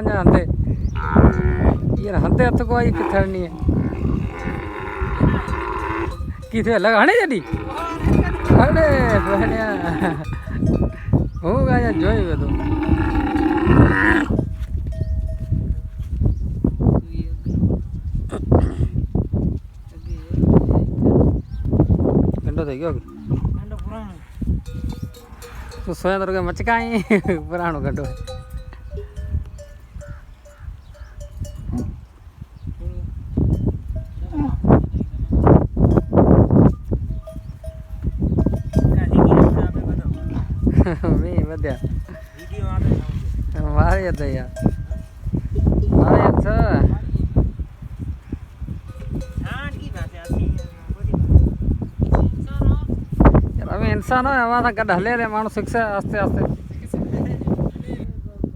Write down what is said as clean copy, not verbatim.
अञा हंधे ये हंधे हथ को आई किथे नहीं है किथे लगाने जडी अरे बहनिया होगा या जोई वे तो गंडो થઈ ગયો ગંડો પુરાણો તો સોયા દરગે મચકાઈ પુરાણો ગંડો मी बद्या वीडियो आवे मारे येत यार मारे येत हां की बात है यार हमें इंसान हो हमारा गड्ढा ले रे मानो शिक्षा आस्ते आस्ते